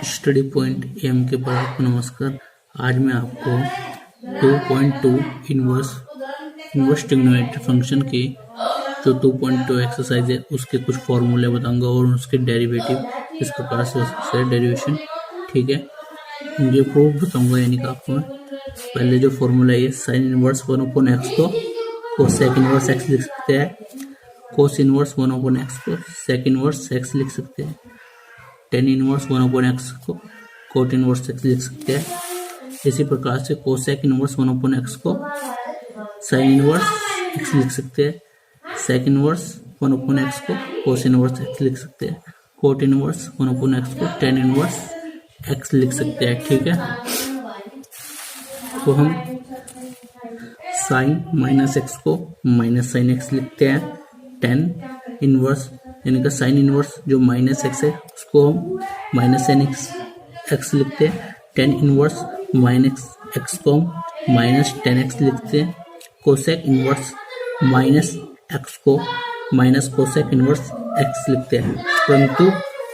Study point M के पर आपको नमस्कार। आज मैं आपको 2.2 इनवर्स ट्रिग्नोमेट्री फंक्शन की जो 2.2 एक्सरसाइज है उसके कुछ फॉर्मूले बताऊंगा और उसके डेरिवेटिव इस प्रकार से हो सकते हैं, डेरिवेशन। ठीक है, ये प्रूफ बताऊंगा। यानी कि आपको मैं पहले जो फॉर्मूला है साइन इनवर्स 1/x को कोसेक इनवर्स x लिख सकते हैं, कोस इनवर्स 1/x को सेक इनवर्स x लिख सकते हैं, टेन इनवर्स 1/x को कोट इनवर्स x लिख सकते हैं। इसी प्रकार से कोसेक इनवर्स 1/x को साइन इनवर्स x लिख सकते हैं, सेक इनवर्स 1/x को कोस इनवर्स x लिख सकते हैं, कोट इनवर्स 1/x को टेन इनवर्स x लिख सकते हैं। ठीक है, तो हम साइन माइनस एक्स को माइनस साइन x लिखते हैं, टेन इनवर्स यानी कि साइन इनवर्स जो माइनस एक्स है उसको हम माइनस साइन एक्स लिखते हैं, टेन इनवर्स माइनस एक्स को हम माइनस टेन एक्स लिखते हैं, कोसेक इनवर्स माइनस एक्स को माइनस कोसेक इनवर्स एक्स लिखते हैं। परंतु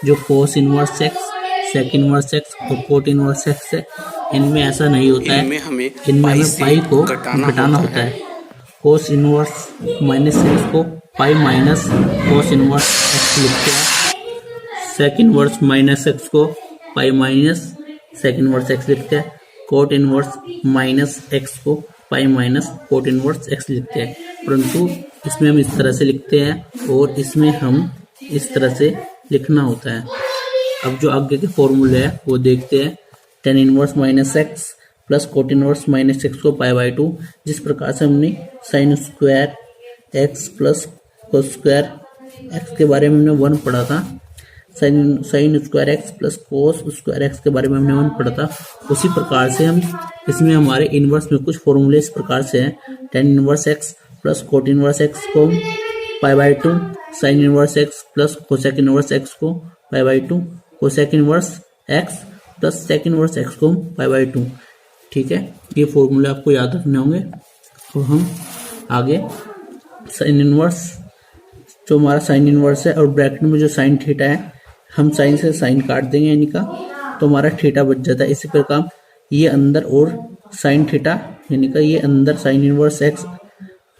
जो cos inverse x, sec inverse x और कोट इनवर्स एक्स है, इनमें ऐसा नहीं होता है। इनमें हमें पाई को घटाना होता है। कोस इनवर्स माइनस एक्स को pi minus cos inverse x लिखते हैं, सेक इनवर्स माइनस एक्स को pi minus sec inverse x लिखते हैं, कोट इनवर्स माइनस एक्स को pi minus cot inverse x लिखते हैं। परंतु इसमें हम इस तरह से लिखते हैं और इसमें हम इस तरह से लिखना होता है। अब जो आगे के फॉर्मूले है वो देखते हैं। Tan inverse minus x plus cot inverse minus x को पाई बाई 2, जिस प्रकार से हमने sine square x plus cos square x के बारे में हमने 1 पढ़ा था, sine square x plus cos square x के बारे में हमने 1 पढ़ा था। उसी प्रकार से हम इसमें हमारे इनवर्स में कुछ फॉर्मूले इस प्रकार से हैं। Tan inverse x plus cot inverse x को pi by 2, sine inverse x plus cosec inverse x को pi by 2, cosec inverse x plus sec inverse x को पाई बाई 2। ठीक है, ये फॉर्मूले आपको याद रखने होंगे। तो हम आगे साइन इनवर्स, जो हमारा साइन इनवर्स है और ब्रैकेट में जो साइन थीटा है, हम साइन से साइन काट देंगे यानी का, तो हमारा थीटा बच जाता है। इसी प्रकार ये अंदर और साइन थीटा यानी का ये अंदर साइन इनवर्स एक्स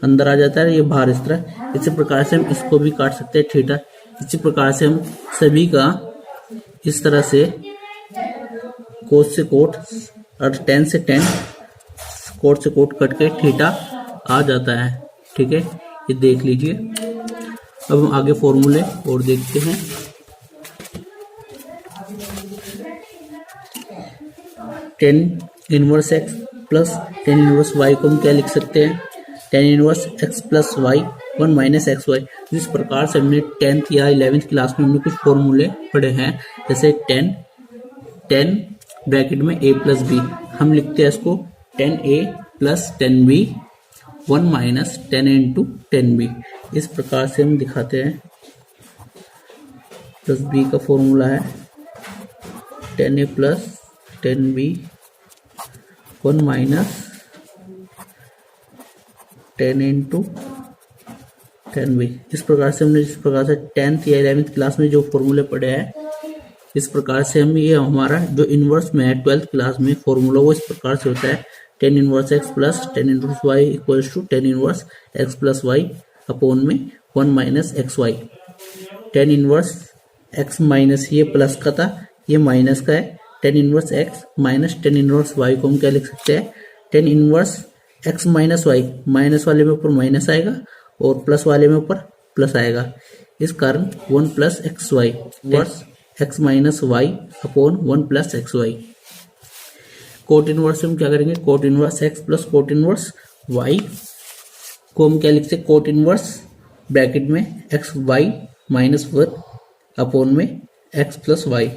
अंदर आ जाता है, ये बाहर इस तरह। इसी प्रकार से हम इसको भी काट सकते हैं थीटा। इसी प्रकार से हम सभी का इस तरह से कोस से कोट और टेन से टेन, कोट से कोट कट के थीटा आ जाता है। ठीक है, ये देख लीजिए। अब हम आगे फॉर्मूले और देखते हैं। Tan inverse x plus tan inverse y को हम क्या लिख सकते हैं, tan inverse x plus y 1 minus x y. जिस प्रकार से हमने 10th या 11th क्लास में हमने कुछ फॉर्मूले पढ़े हैं, जैसे टेन ब्रैकेट में a प्लस बी, हम लिखते हैं इसको 10a plus 10b 1 minus 10a into 10b। इस प्रकार से हम दिखाते हैं। प्लस b का फॉर्मूला है 10a plus 10b 1 minus 10 into 10b। इस प्रकार से हमने जिस प्रकार से 10th या 11th क्लास में जो फॉर्मूले पढ़े हैं, इस प्रकार से हम ये हमारा जो इनवर्स में है 12th क्लास में फॉर्मूला, वो इस प्रकार से होता है। Tan inverse x plus tan inverse y equals to tan inverse x plus y upon में 1 minus x y. Tan inverse x minus ये प्लस का था, ये माइनस का है। Tan inverse x minus tan inverse y को हम क्या लिख सकते हैं, tan inverse x minus y, minus वाले में ऊपर माइनस आएगा और प्लस वाले में ऊपर प्लस आएगा। इस कारण 1 plus x y inverse x minus y upon 1 plus x y. Cot inverse से हम क्या करेंगे, cot inverse x plus cot inverse y को हम क्या लिखते हैं, कोट इनवर्स ब्रैकेट में एक्स वाई माइनस 1 अपॉन में एक्स प्लस वाई।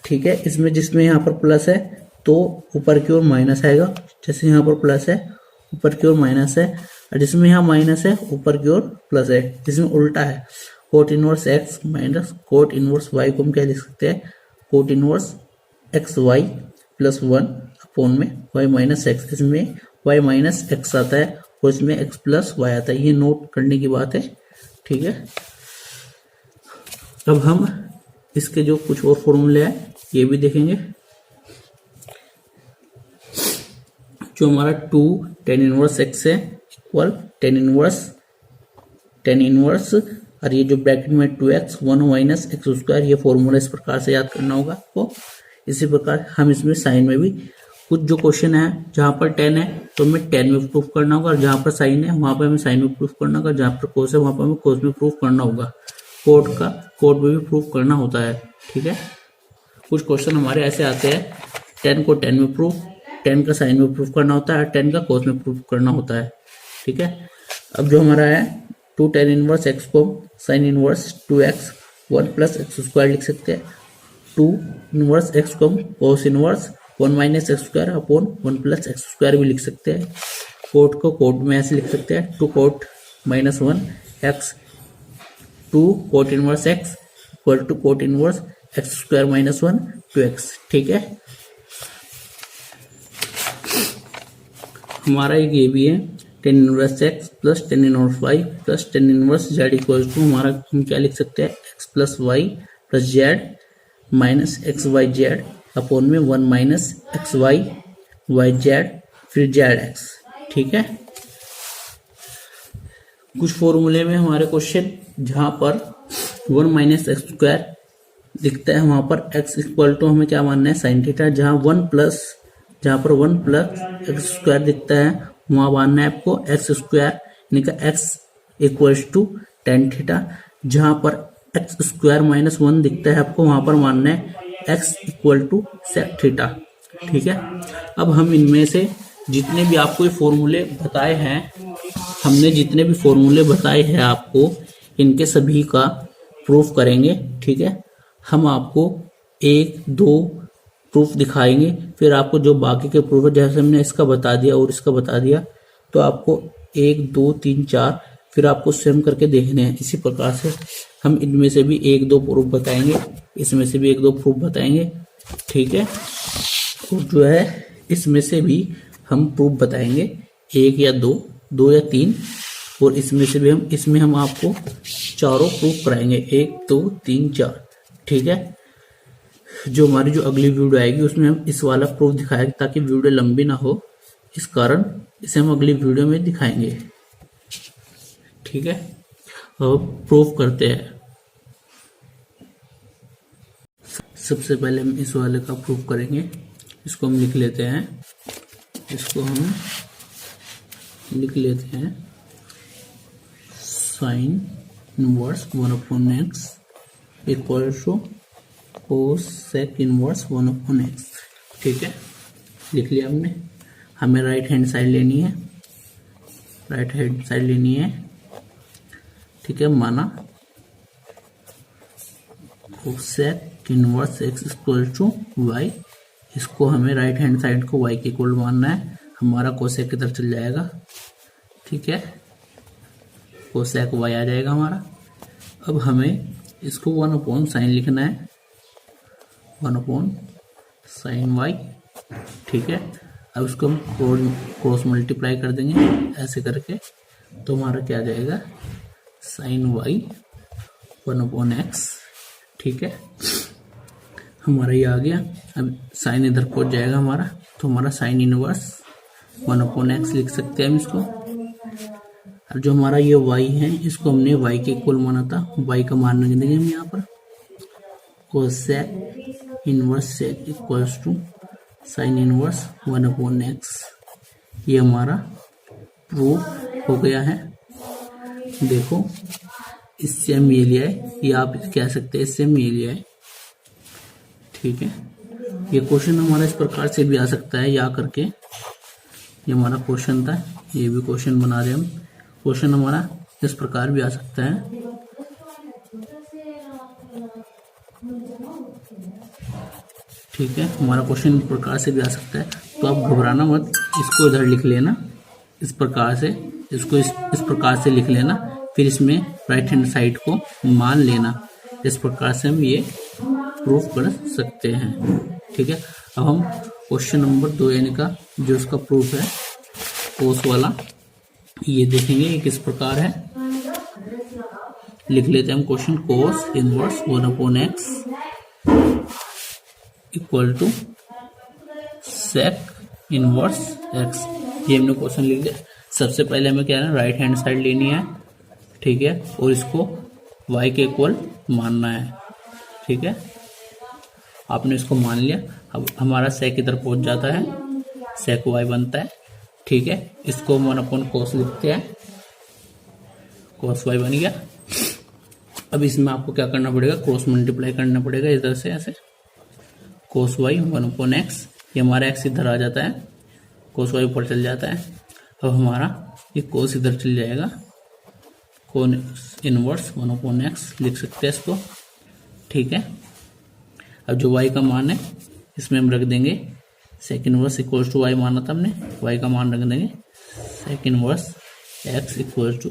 ठीक है, इसमें जिसमें यहाँ पर प्लस है तो ऊपर की ओर माइनस आएगा, जैसे यहाँ पर प्लस है ऊपर की ओर माइनस है, और जिसमें यहाँ माइनस है ऊपर की ओर प्लस है। जिसमें उल्टा है, cot inverse x minus cot inverse y को हम क्या लिख सकते हैं, cot inverse x y plus 1 upon में वाई माइनस एक्स। इसमें वाई माइनस एक्स आता है और इसमें एक्स प्लस वाई आता है। ये नोट करने की बात है। ठीक है, अब हम इसके जो कुछ और फॉर्मूले हैं ये भी देखेंगे। जो हमारा 2 tan इनवर्स x है इक्वल tan इनवर्स और ये जो ब्रैकेट में 2x 1 माइनस एक्स स्क्वायर, ये फॉर्मूला इस प्रकार से याद करना होगा आपको। इसी प्रकार हम इसमें साइन में भी कुछ जो क्वेश्चन है जहां पर tan है तो हमें tan में प्रूफ करना होगा, और जहां पर साइन है वहां पर हमें साइन में प्रूफ करना होगा, जहां पर कोस है वहां पर हमें कोस में प्रूफ करना होगा। कोट में भी प्रूफ करना होता है। ठीक है, कुछ क्वेश्चन हमारे ऐसे आते हैं, tan को tan में प्रूफ, tan का साइन में प्रूफ करना होता है, tan का कोस में प्रूफ करना होता है। ठीक है, अब जो हमारा है 2 tan इनवर्स x को sine inverse 2x 1 plus x square लिख सकते हैं। 2 इनवर्स x को cos inverse 1 minus x square upon 1 plus x square भी लिख सकते हैं। कोट को कोट में ऐसे लिख सकते हैं, 2 cot minus 1 x 2 cot inverse x equal to cot inverse x square minus 1 2x। ठीक है, हमारा एक ये भी है tan inverse x plus tan inverse y plus tan inverse z equal to हमारा हम क्या लिख सकते हैं, x plus y plus z minus x y z upon में 1 minus x y y z फिर जेड एक्स। ठीक है, कुछ फॉर्मूले में हमारे क्वेश्चन जहां पर 1 माइनस एक्स स्क्वायर दिखता है वहां पर x इक्वल टू हमें क्या मानना है साइन थीटा, जहां पर 1 प्लस एक्स स्क्वायर दिखता है वहां मानना है आपको एक्स स्क्वायर यानी कि x equal to tan theta, जहां पर एक्स स्क्वायर माइनस 1 दिखता है आपको वहां पर मानना है x equal to sec theta. ठीक है, अब हम इनमें से जितने भी आपको ये फॉर्मूले बताए हैं, हमने जितने भी फॉर्मूले बताए हैं आपको, इनके सभी का प्रूफ करेंगे। ठीक है, हम आपको 1 2 प्रूफ दिखाएंगे, फिर आपको जो बाकी के प्रूफ है जैसे हमने इसका बता दिया और इसका बता दिया, तो आपको 1 2 3 4 फिर आपको स्वयं करके देखने हैं। इसी प्रकार से हम इनमें से भी 1 2 प्रूफ बताएंगे, इसमें से भी 1 2 प्रूफ बताएंगे। ठीक है, और जो है इसमें से भी हम प्रूफ बताएंगे 1 या 2 या 3, और इसमें से भी इसमें हम आपको चारों प्रूफ कराएंगे 1 2 3 4। ठीक है, जो हमारी जो अगली वीडियो आएगी उसमें हम इस वाला प्रूफ दिखाएंगे ताकि वीडियो लंबी ना हो, इस कारण इसे हम अगली वीडियो में दिखाएंगे। ठीक है, अब प्रूफ करते हैं। सबसे पहले हम इस वाले का प्रूफ करेंगे, इसको हम लिख लेते हैं, इसको हम लिख लेते हैं sine inverse 1/x equal to cosec inverse 1/x। ठीक है, लिख लिया हमने। हमें राइट हैंड साइड लेनी है, ठीक है, माना cosec inverse x equal to y, इसको हमें राइट हैंड साइड को y के इक्वल मानना है, हमारा कोसेक की तरफ चल जाएगा। ठीक है, कोसेक y आ जाएगा हमारा। अब हमें इसको 1/sin लिखना है, 1/sin y। ठीक है, अब इसको हम क्रॉस मल्टीप्लाई कर देंगे ऐसे करके, तो हमारा क्या आ जाएगा sin y 1/x। ठीक है, हमारा ये आ गया। अब साइन इधर पहुंच जाएगा हमारा, तो हमारा साइन इनवर्स 1/x लिख सकते हैं हम इसको। और जो हमारा ये y है इसको हमने y के इक्वल माना था, y का मान रख देंगे हम यहाँ पर cosec inverse sec equals to sine inverse 1/x। ये हमारा प्रूफ हो गया है। देखो, इससे हम ये लिया है, ये आप कह सकते हैं इससे हम ये लिया है। ठीक है, ये क्वेश्चन हमारा इस प्रकार से भी आ सकता है, या करके ये हमारा क्वेश्चन था, ये भी क्वेश्चन बना रहे हम। क्वेश्चन हमारा इस प्रकार भी आ सकता है। ठीक है, हमारा क्वेश्चन इस प्रकार से भी आ सकता है, तो आप घबराना मत, इसको इधर लिख लेना इस प्रकार से, इसको इस प्रकार से लिख लेना, फिर इसमें राइट हैंड साइड को मान लेना। इस प्रकार से हम ये प्रूफ कर सकते हैं। ठीक है, अब हम क्वेश्चन नंबर 2 यानी का जो उसका प्रूफ है कोस वाला, ये देखेंगे ये किस प्रकार है। लिख लेते हैं हम question, cos inverse 1/x equal to sec inverse x. ये हमने क्वेश्चन लिख दिया। सबसे पहले हमें क्या है, राइट हैंड साइड लेनी है, ठीक है, और इसको y के इक्वल मानना है, ठीक है। आपने इसको मान लिया। अब हमारा सेक इधर पहुंच जाता है, सेक y बनता है, ठीक है। इसको 1/cos लिखते हैं, cos y बन गया। अब इसमें आपको क्या करना पड़ेगा, क्रॉस मल्टीप्लाई करना पड़ेगा इधर से ऐसे, cos y 1/x। ये हमारा x इधर आ जाता है, cos y ऊपर चल जाता है। अब हमारा ये cos इधर चल जाएगा, cos इनवर्स 1/x लिख सकते हैं इसको, ठीक है। अब जो y का मान है इसमें हम रख देंगे sec inverse equal to y माना था हमने, y का मान रख देंगे sec inverse x equal to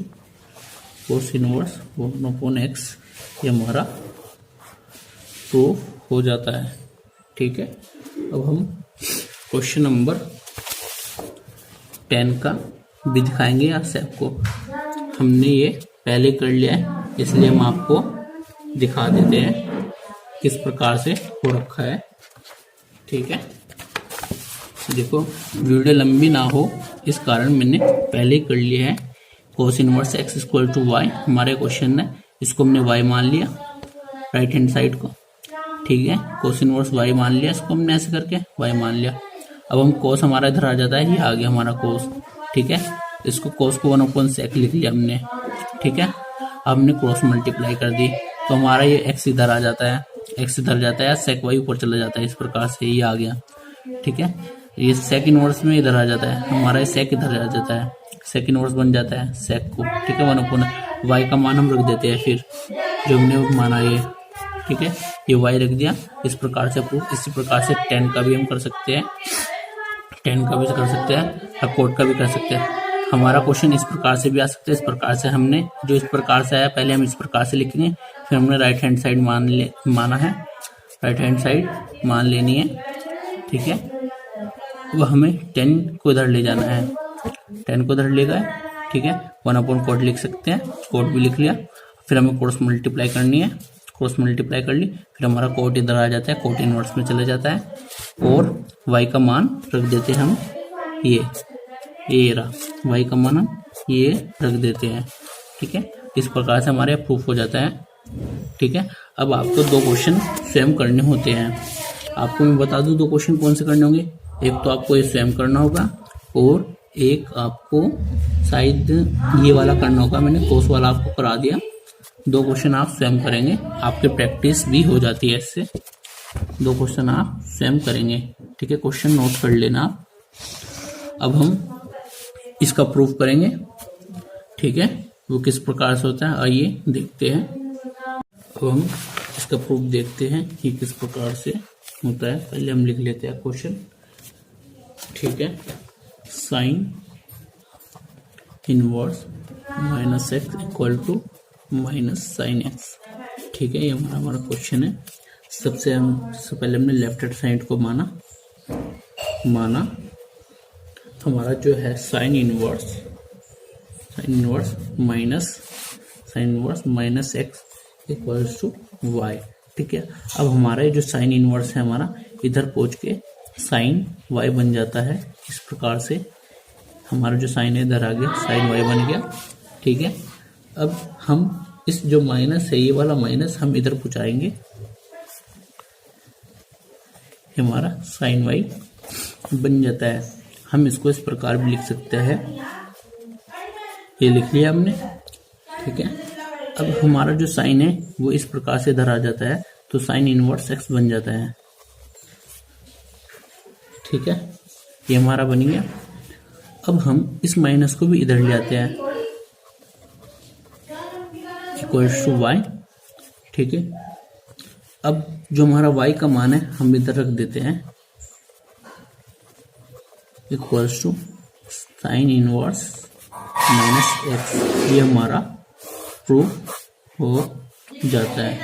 cos inverse 1/x। ये हमारा प्रूफ हो जाता है, ठीक है। अब हम क्वेश्चन नंबर 10 का भी दिखाएंगे या सेक को। हमने ये पहले कर लिया है, इसलिए हम आपको दिखा देते हैं किस प्रकार से हो रखा है, ठीक है। देखो वीडियो लंबी ना हो इस कारण मैंने पहले ही कर लिया है। cos inverse x equal to y हमारे क्वेश्चन है, इसको हमने y मान लिया राइट हैंड साइड को, ठीक है। cos इनवर्स y मान लिया, इसको हमने ऐसे करके y मान लिया। अब हम cos हमारा इधर आ जाता है, ये आ गया हमारा cos, ठीक है। इसको cos को 1/sec लिख लिया हमने, ठीक है। अब हमने क्रॉस मल्टीप्लाई कर दी तो हमारा ये x इधर आ जाता है, x इधर जाता है, sec y ऊपर चला जाता है, इस प्रकार से ये आ गया, ठीक है। ये sec इनवर्स में इधर आ जाता है, हमारा ये sec इधर आ जाता है, sec इनवर्स बन जाता है sec को, ठीक है। 1/, y का मान हम रख देते हैं फिर जो हमने माना ये, ठीक है। ये y रख दिया, इस प्रकार से प्रूफ। इसी प्रकार से 10 का भी हम कर सकते हैं, 10 का भी कर सकते हैं, अकॉर्ड का भी कर सकते हैं। हमारा क्वेश्चन इस प्रकार से भी आ सकता है, इस प्रकार से हमने जो इस प्रकार से आया पहले हम इस प्रकार से लिखेंगे, फिर हमने राइट हैंड साइड माना है, राइट हैंड साइड मान लेनी है, ठीक है। वो हमें 10 को इधर ले जाना है, 10 को इधर ले गए, ठीक है। 1/cot लिख सकते हैं, cot भी लिख लिया। फिर हमें क्रॉस मल्टीप्लाई करनी है, क्रॉस मल्टीप्लाई कर ली, फिर हमारा cot इधर आ जाता है, cot इनवर्स में चले जाता है, और y का मान रख देते हैं हम ये रहा y का मान हम ये रख देते हैं, ठीक है। इस प्रकार से हमारे प्रूफ हो जाता है, ठीक है। अब आपको 2 क्वेश्चन स्वयं करने होते हैं। आपको मैं बता दूं 2 क्वेश्चन कौन से करने होंगे। एक तो आपको ये स्वयं करना होगा, और एक आपको शायद ये वाला करना होगा। मैंने कोर्स वाला आपको करा दिया, 2 क्वेश्चन आप स्वयं करेंगे, आपकी प्रैक्टिस भी हो जाती है इससे। 2 क्वेश्चन आप स्वयं करेंगे, ठीक है। क्वेश्चन नोट कर लेना आप। अब हम इसका प्रूफ करेंगे, ठीक है। वो किस प्रकार से होता है आइए देखते हैं। अब हम इसका प्रूफ देखते हैं कि किस प्रकार से होता है। पहले हम लिख लेते हैं क्वेश्चन, ठीक है। Sine inverse -x equal to -sin x, ठीक है। ये हमारा क्वेश्चन है। सबसे पहले हमने लेफ्ट हैंड साइड को माना हमारा जो है sine inverse minus x equals to y, ठीक है। अब हमारा जो साइन इनवर्स है हमारा इधर पहुंच के साइन y बन जाता है। इस प्रकार से हमारा जो साइन है इधर आ गया, साइन y बन गया, ठीक है। अब हम इस जो माइनस है, ये वाला माइनस हम इधर पहुंचाएंगे, हमारा साइन y बन जाता है। हम इसको इस प्रकार भी लिख सकते हैं, ये लिख लिया हमने, ठीक है। अब हमारा जो साइन है वो इस प्रकार से इधर आ जाता है, तो साइन इनवर्स x बन जाता है, ठीक है। ये हमारा बन गया। अब हम इस माइनस को भी इधर ले आते हैं, इक्वल्स टू y, ठीक है। अब जो हमारा y का मान है हम इधर रख देते हैं, equals to sine inverse -x। ये हमारा प्रूफ हो जाता है,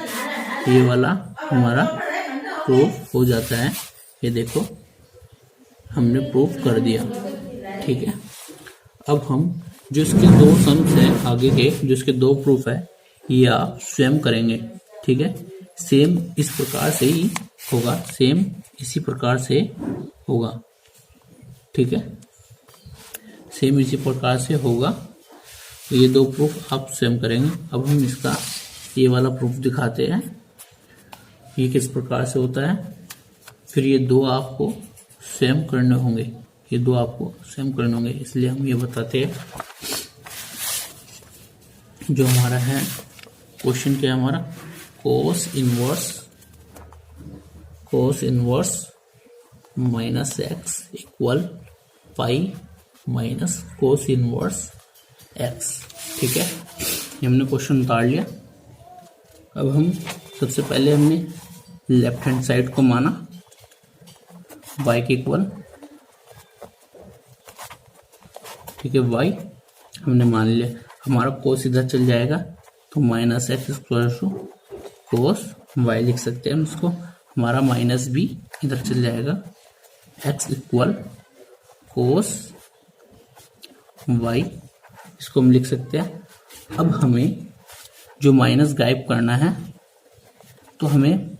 ये वाला हमारा प्रूफ हो जाता है। ये देखो हमने प्रूफ कर दिया, ठीक है। अब हम जो इसके 2 सम्स है आगे के, जो इसके 2 प्रूफ है, ये आप स्वयं करेंगे, ठीक है। सेम इस प्रकार से ही होगा, सेम इसी प्रकार से होगा। ठीक है, सेम इसी प्रकार से होगा। तो ये दो प्रूफ आप स्वयं करेंगे। अब हम इसका ये वाला प्रूफ दिखाते हैं, ये किस प्रकार से होता है। फिर ये दो आपको स्वयं करने होंगे, ये दो आपको स्वयं करने होंगे। इसलिए हम ये बताते हैं, जो हमारा है क्वेश्चन क्या है हमारा, cos inverse minus x equal pi minus cos inverse x. ठीक है, ये हमने क्वेश्चन उतार लिया। अब हम सबसे पहले हमने लेफ्ट हैंड साइड को माना y के इक्वल। ठीक है, y हमने मान लिया। हमारा कोस इधर चल जाएगा तो minus x square to cos y लिख सकते हैं हम इसको। हमारा माइनस b इधर चल जाएगा, x इक्वल कोस y, इसको हम लिख सकते हैं। अब हमें जो माइनस गायब करना है, तो हमें,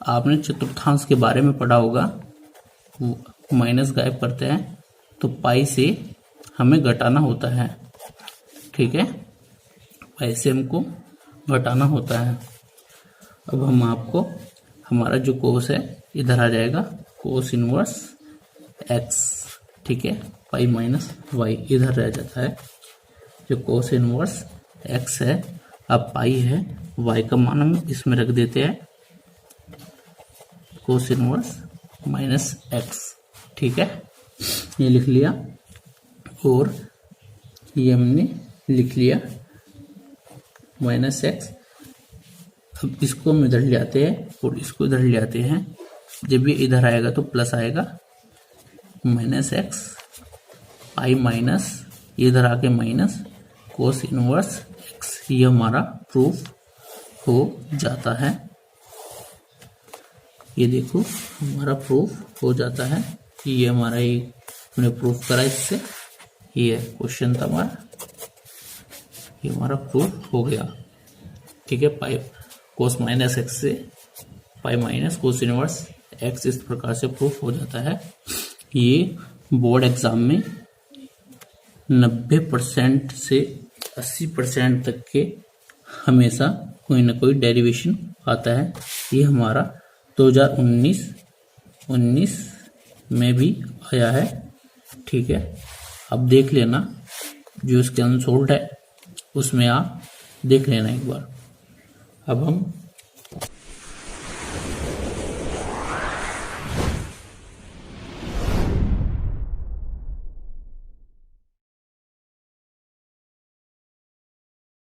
आपने चतुर्थांश के बारे में पढ़ा होगा, माइनस गायब करते हैं तो पाई से हमें घटाना होता है। ठीक है, पाई से हमको घटाना होता है। अब हम आपको, हमारा जो कोस है इधर आ जाएगा, कोस इनवर्स एक्स। ठीक है, पाई माइनस वाई इधर रह जाता है। जो कोस इनवर्स एक्स है, अब पाई है, वाई का मान हम इसमें रख देते हैं, कोस इनवर्स माइनस एक्स। ठीक है, ये लिख लिया और ये हमने लिख लिया माइनस एक्स। अब इसको हम इधर ले आते हैं और इसको इधर ले आते हैं। जब ये इधर आएगा तो प्लस आएगा, माइनस एक्स पाई माइनस, ये इधर आके माइनस कोस इनवर्स एक्स। ये हमारा प्रूफ हो जाता है। ये देखो हमारा प्रूफ हो जाता है। ये हमारा, ये हमने प्रूफ करा इससे। ये क्वेश्चन था हमारा, ये हमारा प्रूफ हो गया। ठीक है, पाई कोस माइनस एक्स से पाई माइनस कोस इनवर्स एक्स, इस प्रकार से प्रूफ हो जाता है। ये बोर्ड एग्जाम में 90% से 80% तक के हमेशा कोई ना कोई डेरिवेशन आता है। ये हमारा 2019 में भी आया है। ठीक है, अब देख लेना, जो इसके अनसोल्ड है उसमें आप देख लेना एक बार। अब हम